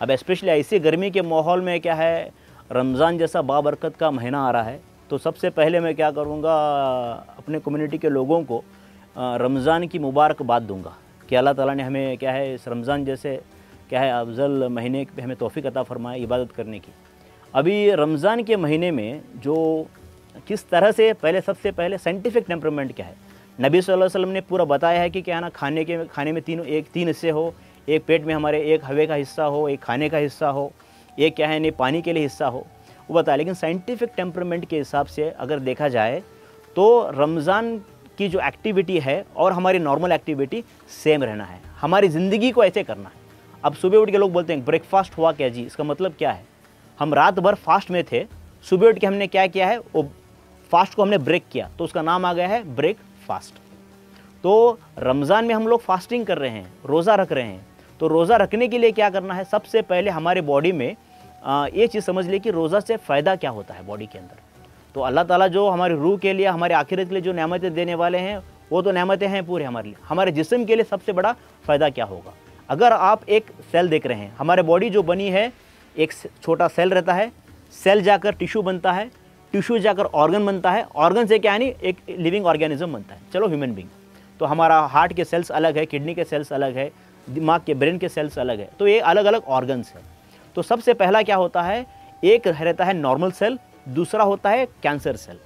अब स्पेशली ऐसी गर्मी के माहौल में क्या है, रमज़ान जैसा बाबरकत का महीना आ रहा है, तो सबसे पहले मैं क्या करूँगा, अपने कम्युनिटी के लोगों को रमज़ान की मुबारकबाद दूंगा कि अल्लाह ताला ने हमें क्या है इस रमज़ान जैसे क्या है अफजल महीने पे हमें तौफीक अता फरमाए इबादत करने की। अभी रमज़ान के महीने में जो किस तरह से पहले सबसे पहले साइंटिफिक टेम्परामेंट क्या है, नबी सल्लल्लाहु अलैहि वसल्लम ने पूरा बताया है कि क्या है ना, खाने में तीन हिस्से हो, एक पेट में हमारे एक हवे का हिस्सा हो, एक खाने का हिस्सा हो, एक क्या है नहीं पानी के लिए हिस्सा हो, वो बताया। लेकिन साइंटिफिक टेम्परामेंट के हिसाब से अगर देखा जाए तो रमज़ान की जो एक्टिविटी है और हमारी नॉर्मल एक्टिविटी सेम रहना है, हमारी ज़िंदगी को ऐसे करना है। अब सुबह उठ के लोग बोलते हैं ब्रेकफास्ट हुआ क्या जी, इसका मतलब क्या है, हम रात भर फास्ट में थे, सुबह उठ के हमने क्या किया है, वो फास्ट को हमने ब्रेक किया, तो उसका नाम आ गया है ब्रेकफास्ट। तो रमज़ान में हम लोग फास्टिंग कर रहे हैं, रोज़ा रख रहे हैं, तो रोज़ा रखने के लिए क्या करना है, सबसे पहले हमारे बॉडी में ये चीज़ समझ ले कि रोज़ा से फ़ायदा क्या होता है बॉडी के अंदर। तो अल्लाह ताला जो हमारी रूह के लिए, हमारे आखिरत के लिए जो नेमतें देने वाले हैं, वो तो नेमतें हैं पूरे हमारे लिए। हमारे जिस्म के लिए सबसे बड़ा फ़ायदा क्या होगा, अगर आप एक सेल देख रहे हैं, हमारे बॉडी जो बनी है, एक छोटा सेल रहता है, सेल जाकर टिश्यू बनता है, टिश्यू जाकर ऑर्गन बनता है, ऑर्गन से क्या है नहीं एक लिविंग ऑर्गेनिज्म बनता है, चलो ह्यूमन बींग। तो हमारा हार्ट के सेल्स अलग है, किडनी के सेल्स अलग है, दिमाग के ब्रेन के सेल्स अलग है, तो ये अलग अलग ऑर्गन्स है। तो सबसे पहला क्या होता है, एक रहता है नॉर्मल सेल, दूसरा होता है कैंसर सेल।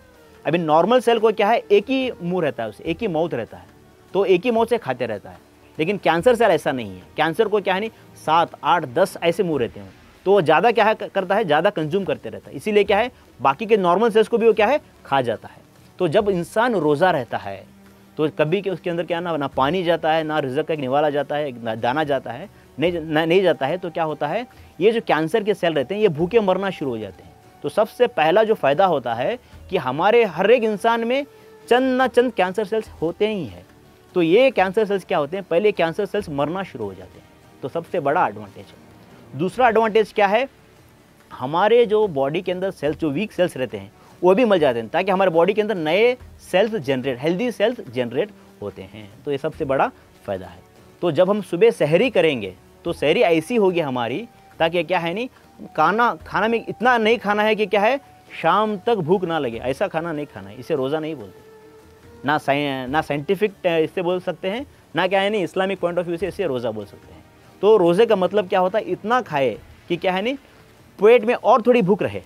अभी नॉर्मल सेल को क्या है, एक ही मुंह रहता है, उसे एक ही माउथ रहता है, तो एक ही माउथ से खाते रहता है। लेकिन कैंसर सेल ऐसा नहीं है, कैंसर को क्या है नहीं 7, 8, 10 ऐसे मुंह रहते हैं, तो वो ज़्यादा क्या है करता है, ज़्यादा कंज्यूम करते रहता है, इसीलिए क्या है बाकी के नॉर्मल सेल्स को भी वो क्या है खा जाता है। तो जब इंसान रोज़ा रहता है तो कभी के उसके अंदर क्या ना पानी जाता है, ना रिज़्क का एक निवाला जाता है, ना दाना जाता है, नहीं जाता है, तो क्या होता है, ये जो कैंसर के सेल रहते हैं ये भूखे मरना शुरू हो जाते हैं। तो सबसे पहला जो फ़ायदा होता है कि हमारे हर एक इंसान में चंद ना चंद कैंसर सेल्स होते ही हैं। तो ये कैंसर सेल्स क्या होते हैं, पहले कैंसर सेल्स मरना शुरू हो जाते हैं, तो सबसे बड़ा एडवांटेज है। दूसरा एडवांटेज क्या है, हमारे जो बॉडी के अंदर सेल्स जो वीक सेल्स रहते हैं वो भी मर जाते हैं, ताकि हमारे बॉडी के अंदर नए cells generate, healthy cells generate होते हैं। तो ये सबसे बड़ा फ़ायदा है। तो जब हम सुबह सहरी करेंगे तो सहरी ऐसी होगी हमारी, ताकि क्या है नहीं खाना में इतना नहीं खाना है कि क्या है शाम तक भूख ना लगे, ऐसा खाना नहीं खाना है, इसे रोज़ा नहीं बोलते, ना साइंटिफिक इससे बोल सकते हैं, ना क्या है नहीं इस्लामिक पॉइंट ऑफ व्यू से इसे रोज़ा बोल सकते हैं। तो रोज़े का मतलब क्या होता है, इतना खाए कि क्या है नहीं पेट में और थोड़ी भूख रहे,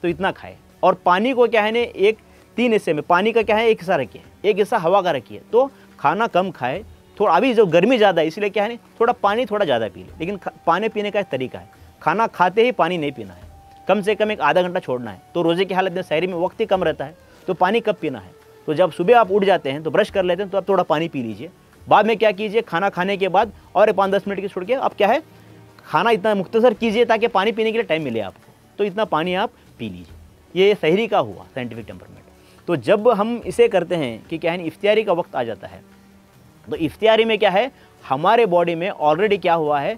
तो इतना खाए। और पानी को क्या है ना एक 3 हिस्से में, पानी का क्या है एक हिस्सा रखिए, एक हिस्सा हवा का रखिए, तो खाना कम खाए थोड़ा। अभी जो गर्मी ज़्यादा है इसलिए क्या है ना थोड़ा पानी थोड़ा ज़्यादा पी ले, लेकिन पानी पीने का एक तरीका है, खाना खाते ही पानी नहीं पीना है, कम से कम एक आधा घंटा छोड़ना है। तो रोज़े की हालत में सहरी में वक्त ही कम रहता है, तो पानी कब पीना है, तो जब सुबह आप उठ जाते हैं तो ब्रश कर लेते हैं तो आप थोड़ा पानी पी लीजिए। बाद में क्या कीजिए, खाना खाने के बाद और 5-10 मिनट की छोड़ के आप क्या है खाना इतना मुख्तसर कीजिए ताकि पानी पीने के लिए टाइम मिले आपको, तो इतना पानी आप पी लीजिए। ये सहरी का हुआ साइंटिफिक टेम्परमेंट। तो जब हम इसे करते हैं कि क्या है इफ्तियारी का वक्त आ जाता है, तो इफ्तियारी में क्या है हमारे बॉडी में ऑलरेडी क्या हुआ है,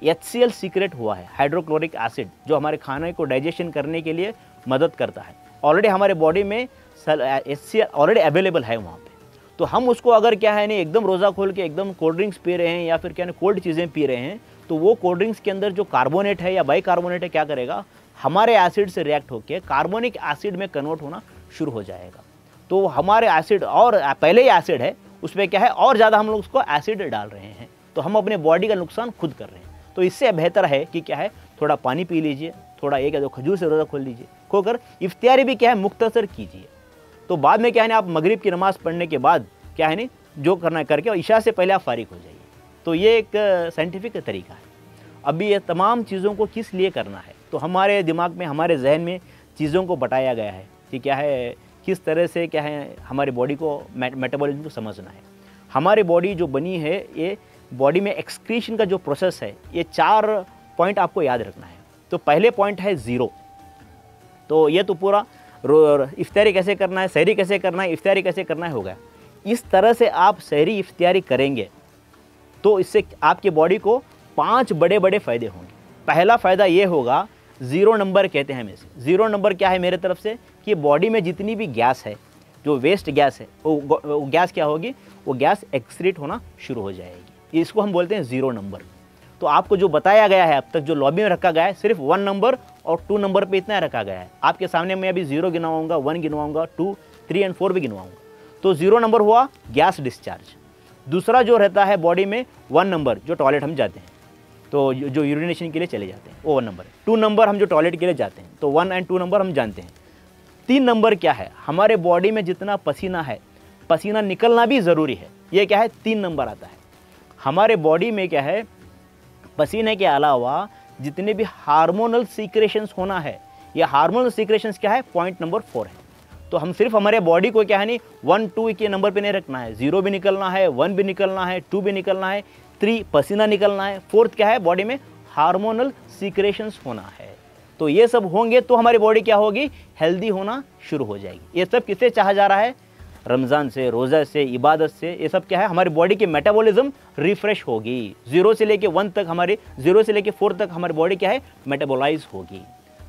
HCl सीक्रेट हुआ है, हाइड्रोक्लोरिक एसिड, जो हमारे खाने को डाइजेशन करने के लिए मदद करता है। ऑलरेडी हमारे बॉडी में HCl ऑलरेडी अवेलेबल है वहाँ पे। तो हम उसको अगर क्या है नहीं एकदम रोज़ा खोल के एकदम कोल्ड ड्रिंक्स पी रहे हैं या फिर क्या है कोल्ड चीज़ें पी रहे हैं, तो वो कोल्ड ड्रिंक्स के अंदर जो कार्बोनेट है या बाइकार्बोनेट है क्या करेगा, हमारे एसिड से रिएक्ट होकर कार्बोनिक एसिड में कन्वर्ट होना शुरू हो जाएगा। तो हमारे एसिड और पहले ही एसिड है उसमें क्या है और ज़्यादा हम लोग उसको एसिड डाल रहे हैं, तो हम अपने बॉडी का नुकसान खुद कर रहे हैं। तो इससे बेहतर है कि क्या है थोड़ा पानी पी लीजिए, थोड़ा एक या दो खजूर से रोज़ा खोल लीजिए, खोकर इफ्तियारी भी क्या है मुख्तसर कीजिए। तो बाद में क्या है ना आप मगरिब की नमाज़ पढ़ने के बाद क्या है नहीं जो करना है करके और इशा से पहले आप फारिग हो जाइए। तो ये एक साइंटिफिक तरीका है। अभी ये तमाम चीज़ों को किस लिए करना है, तो हमारे दिमाग में हमारे जहन में चीज़ों को बताया गया है कि क्या है किस तरह से क्या है हमारी बॉडी को मेटाबॉलिज्म को समझना है। हमारी बॉडी जो बनी है ये बॉडी में एक्सक्रीशन का जो प्रोसेस है, ये 4 पॉइंट आपको याद रखना है। तो पहले पॉइंट है 0। तो ये तो पूरा इफ्तारी कैसे करना है, सहरी कैसे करना है, इफ्तारी कैसे करना है हो गया। इस तरह से आप सहरी इफ्तारी करेंगे तो इससे आपके बॉडी को 5 बड़े बड़े फ़ायदे होंगे। पहला फ़ायदा ये होगा, 0 नंबर कहते हैं हमें इसे। 0 नंबर क्या है मेरे तरफ से कि बॉडी में जितनी भी गैस है, जो वेस्ट गैस है, वो गैस क्या होगी, वो गैस एक्सक्रीट होना शुरू हो जाएगी। इसको हम बोलते हैं 0 नंबर। तो आपको जो बताया गया है अब तक, जो लॉबी में रखा गया है, सिर्फ 1 नंबर और 2 नंबर पे इतना रखा गया है। आपके सामने मैं अभी 0 गिनवाऊंगा, 1 गिनवाऊंगा, 2, 3 एंड 4 भी गिनवाऊंगा। तो 0 नंबर हुआ गैस डिस्चार्ज। दूसरा जो रहता है बॉडी में 1 नंबर, जो टॉयलेट हम जाते हैं, तो जो यूरिनेशन के लिए चले जाते हैं, वो 1 नंबर है। 2 नंबर हम जो टॉयलेट के लिए जाते हैं, तो 1 एंड 2 नंबर हम जानते हैं। 3 नंबर क्या है, हमारे बॉडी में जितना पसीना है, पसीना निकलना भी ज़रूरी है। ये क्या है, 3 नंबर आता है। हमारे बॉडी में क्या है, पसीने के अलावा जितने भी हार्मोनल सीक्रेशंस होना है, ये हार्मोनल सीक्रेशंस क्या है, पॉइंट नंबर 4 है। तो हम सिर्फ हमारे बॉडी को क्या है नहीं 1, 2 के नंबर पे नहीं रखना है, 0 भी निकलना है, 1 भी निकलना है, 2 भी निकलना है, 3 पसीना निकलना है, 4th क्या है, बॉडी में हार्मोनल सीक्रेशंस होना है। तो ये सब होंगे तो हमारी बॉडी क्या होगी, हेल्दी होना शुरू हो जाएगी। ये सब किससे चाहा जा रहा है, रमज़ान से, रोज़ा से, इबादत से। ये सब क्या है, हमारी बॉडी की मेटाबॉलिज्म रिफ्रेश होगी। 0 से लेके 1 तक, हमारे 0 से लेके 4 तक हमारी बॉडी क्या है, मेटाबोलाइज होगी।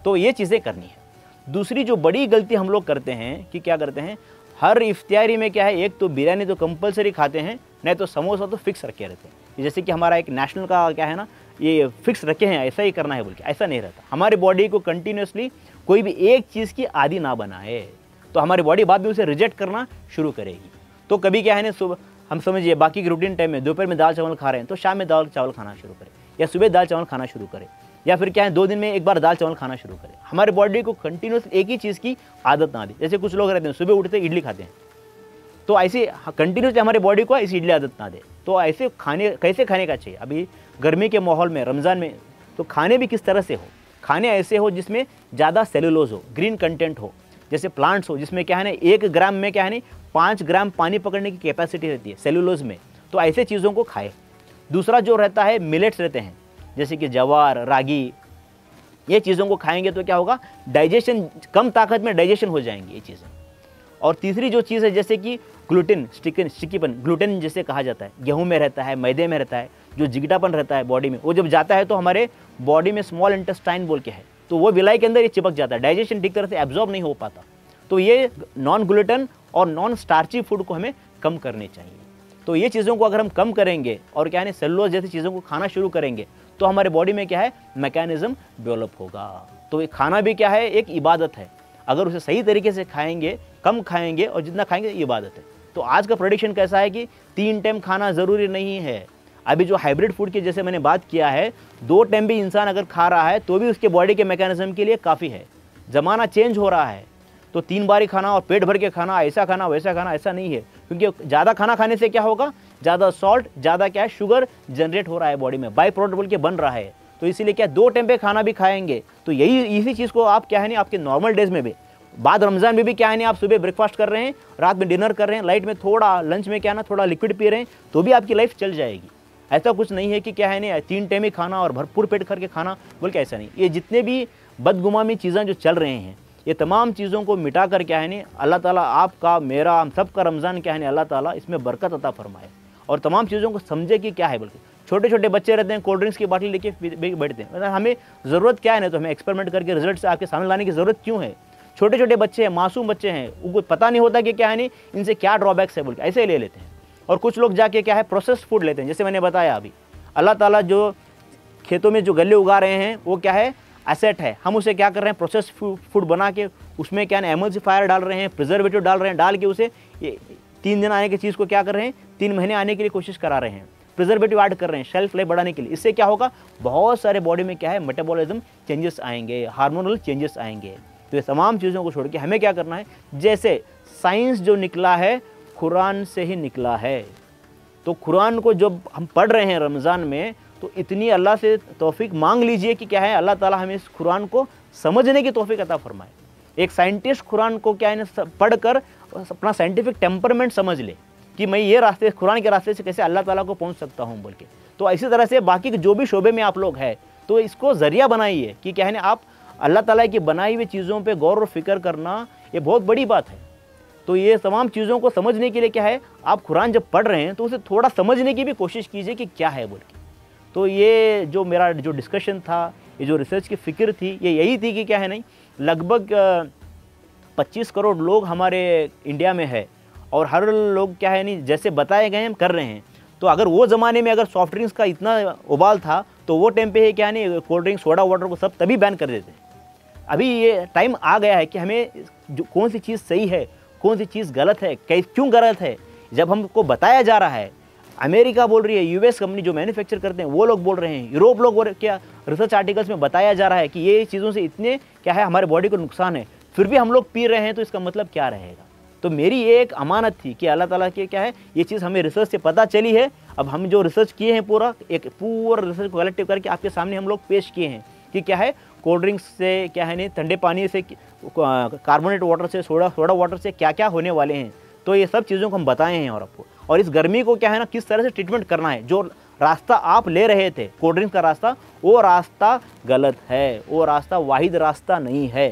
तो ये चीज़ें करनी है। दूसरी जो बड़ी गलती हम लोग करते हैं कि क्या करते हैं, हर इफ्तियारी में क्या है, एक तो बिरयानी तो कंपलसरी खाते हैं, नहीं तो समोसा तो फिक्स रखे रहते हैं। जैसे कि हमारा एक नेशनल का क्या है ना, ये फिक्स रखे हैं, ऐसा ही करना है बोल के, ऐसा नहीं रहता। हमारी बॉडी को कंटिन्यूसली कोई भी एक चीज़ की आदी ना बनाए, तो हमारी बॉडी बाद में उसे रिजेक्ट करना शुरू करेगी। तो कभी क्या है ना, सुबह हम समझिए बाकी के रूटीन टाइम में दोपहर में दाल चावल खा रहे हैं, तो शाम में दाल चावल खाना शुरू करें, या सुबह दाल चावल खाना शुरू करें, या फिर क्या है 2 दिन में एक बार दाल चावल खाना शुरू करें। हमारे बॉडी को कंटिन्यूस एक ही चीज़ की आदत ना दे। जैसे कुछ लोग रहते हैं सुबह उठते इडली खाते हैं, तो ऐसे कंटिन्यूसली हमारे बॉडी को ऐसी इडली आदत ना दे। तो ऐसे खाने कैसे खाने का चाहिए, अभी गर्मी के माहौल में, रमज़ान में, तो खाने भी किस तरह से हो, खाने ऐसे हो जिसमें ज़्यादा सेलुलोज हो, ग्रीन कंटेंट हो, जैसे प्लांट्स हो जिसमें क्या है ना 1 ग्राम में क्या है ना 5 ग्राम पानी पकड़ने की कैपेसिटी रहती है सेलुलोज में, तो ऐसे चीज़ों को खाए। दूसरा जो रहता है मिलेट्स रहते हैं, जैसे कि जवार, रागी, ये चीज़ों को खाएंगे तो क्या होगा, डाइजेशन, कम ताकत में डाइजेशन हो जाएंगी ये चीज़ें। और तीसरी जो चीज़ है जैसे कि ग्लूटेन, स्टिकीपन, ग्लूटेन जिसे कहा जाता है, गेहूं में रहता है, मैदे में रहता है, जो जिगटापन रहता है बॉडी में, वो जब जाता है तो हमारे बॉडी में स्मॉल इंटेस्टाइन बोल के है, तो वो विलाई के अंदर ये चिपक जाता है, डाइजेशन ठीक तरह से एब्जॉर्ब नहीं हो पाता। तो ये नॉन ग्लूटेन और नॉन स्टार्ची फूड को हमें कम करने चाहिए। तो ये चीज़ों को अगर हम कम करेंगे और क्या है सेलुलोज जैसी चीज़ों को खाना शुरू करेंगे, तो हमारे बॉडी में क्या है, मैकेनिज्म डेवलप होगा। तो ये खाना भी क्या है, एक इबादत है। अगर उसे सही तरीके से खाएंगे, कम खाएंगे और जितना खाएंगे इबादत है। तो आज का प्रेडिक्शन कैसा है कि 3 टाइम खाना ज़रूरी नहीं है। अभी जो हाइब्रिड फूड की जैसे मैंने बात किया है, 2 टाइम भी इंसान अगर खा रहा है तो भी उसके बॉडी के मैकेनिज्म के लिए काफ़ी है। ज़माना चेंज हो रहा है, तो 3 बार ही खाना और पेट भर के खाना, ऐसा खाना वैसा खाना, ऐसा नहीं है। क्योंकि ज़्यादा खाना खाने से क्या होगा, ज़्यादा सॉल्ट, ज़्यादा क्या है, शुगर जनरेट हो रहा है बॉडी में, बाई प्रोडक्ट बोल के बन रहा है। तो इसीलिए क्या 2 टाइम पे खाना भी खाएंगे तो यही इसी चीज़ को आप क्या है नहीं आपके नॉर्मल डेज में भी, बाद रमज़ान में भी क्या है नहीं, आप सुबह ब्रेकफास्ट कर रहे हैं, रात में डिनर कर रहे हैं, लाइट में थोड़ा, लंच में क्या ना थोड़ा लिक्विड पी रहे हैं, तो भी आपकी लाइफ चल जाएगी। ऐसा कुछ नहीं है कि क्या है नहीं 3 टाइम ही खाना और भरपूर पेट करके खाना बोल के, ऐसा नहीं। ये जितने भी बदगुमामी चीज़ें जो चल रहे हैं, ये तमाम चीज़ों को मिटा कर क्या है नहीं, अल्लाह ताला आपका, मेरा, हम सबका रमज़ान क्या है नहीं, अल्लाह ताला इसमें बरकत अता फरमाए और तमाम चीज़ों को समझे कि क्या है। बल्कि छोटे छोटे बच्चे रहते हैं, कोल्ड ड्रिंक्स की बाटली लेके बैठते हैं, मतलब हमें ज़रूरत क्या है ना, तो हमें एक्सपेरिमेंट करके रिजल्ट से आपके सामने लाने की ज़रूरत क्यों है। छोटे छोटे बच्चे हैं, मासूम बच्चे हैं, उनको पता नहीं होता कि क्या है नहीं, इनसे क्या ड्रॉबैक्स है बोल के ऐसे ही ले लेते हैं। और कुछ लोग जाके क्या है प्रोसेस्ड फूड लेते हैं। जैसे मैंने बताया अभी, अल्लाह ताला जो खेतों में जो गल्ले उगा रहे हैं वो क्या है, एसेट है। हम उसे क्या कर रहे हैं, प्रोसेस्ड फूड बना के उसमें क्या है एमल्सिफायर डाल रहे हैं, प्रिजर्वेटिव डाल रहे हैं, डाल के उसे ये 3 दिन आने की चीज़ को क्या कर रहे हैं, 3 महीने आने के लिए कोशिश करा रहे हैं, प्रिजर्वेटिव ऐड कर रहे हैं शेल्फ लाइफ बढ़ाने के लिए। इससे क्या होगा, बहुत सारे बॉडी में क्या है मेटाबॉलिज्म चेंजेस आएंगे, हार्मोनल चेंजेस आएंगे। तो ये तमाम चीज़ों को छोड़ के हमें क्या करना है, जैसे साइंस जो निकला है कुरान से ही निकला है। तो कुरान को जब हम पढ़ रहे हैं रमज़ान में, तो इतनी अल्लाह से तौफीक मांग लीजिए कि क्या है, अल्लाह ताला हमें इस कुरान को समझने की तौफीक अता फरमाए। एक साइंटिस्ट कुरान को क्या है पढ़कर अपना साइंटिफिक टेम्परमेंट समझ ले कि मैं ये रास्ते, कुरान के रास्ते से कैसे अल्लाह ताला को पहुंच सकता हूं बोल के। तो इसी तरह से बाकी जो भी शोबे में आप लोग हैं, तो इसको ज़रिया बनाइए कि क्या है ना, आप अल्लाह ताला की बनाई हुई चीज़ों पे गौर और फिक्र करना, ये बहुत बड़ी बात है। तो ये तमाम चीज़ों को समझने के लिए क्या है, आप कुरान जब पढ़ रहे हैं तो उसे थोड़ा समझने की भी कोशिश कीजिए कि क्या है बोल के। तो ये जो मेरा जो डिस्कशन था, ये जो रिसर्च की फ़िक्र थी, ये यही थी कि क्या है नहीं, लगभग 25 करोड़ लोग हमारे इंडिया में है और हर लोग क्या है नहीं जैसे बताए गए हम कर रहे हैं। तो अगर वो ज़माने में अगर सॉफ्ट ड्रिंक्स का इतना उबाल था, तो वो टाइम पे क्या नहीं, कोल्ड ड्रिंक सोडा वाटर को सब तभी बैन कर देते। अभी ये टाइम आ गया है कि हमें जो कौन सी चीज़ सही है, कौन सी चीज़ गलत है, क्यों गलत है, जब हमको बताया जा रहा है। अमेरिका बोल रही है, यूएस कंपनी जो मैन्युफैक्चर करते हैं वो लोग बोल रहे हैं, यूरोप लोग क्या रिसर्च आर्टिकल्स में बताया जा रहा है कि ये चीज़ों से इतने क्या है हमारे बॉडी को नुकसान है, फिर भी हम लोग पी रहे हैं, तो इसका मतलब क्या रहेगा। तो मेरी ये एक अमानत थी कि अल्लाह ताला की क्या है, ये चीज़ हमें रिसर्च से पता चली है। अब हम जो रिसर्च किए हैं पूरा रिसर्च को कलेक्टिव करके आपके सामने हम लोग पेश किए हैं कि क्या है कोल्ड ड्रिंक्स से क्या है नहीं, ठंडे पानी से, कार्बोनेट वाटर से, सोडा वाटर से क्या क्या होने वाले हैं। तो ये सब चीज़ों को हम बताए हैं और आपको, और इस गर्मी को क्या है ना किस तरह से ट्रीटमेंट करना है। जो रास्ता आप ले रहे थे कोल्ड ड्रिंक्स का रास्ता, वो रास्ता गलत है, वो रास्ता वाहिद रास्ता नहीं है।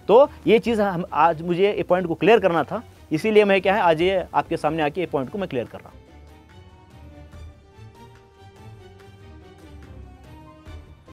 तो ये चीज़ हम आज मुझे ये पॉइंट को क्लियर करना था, इसीलिए मैं क्या है आज ये आपके सामने आके ये पॉइंट को मैं क्लियर कर रहा हूँ।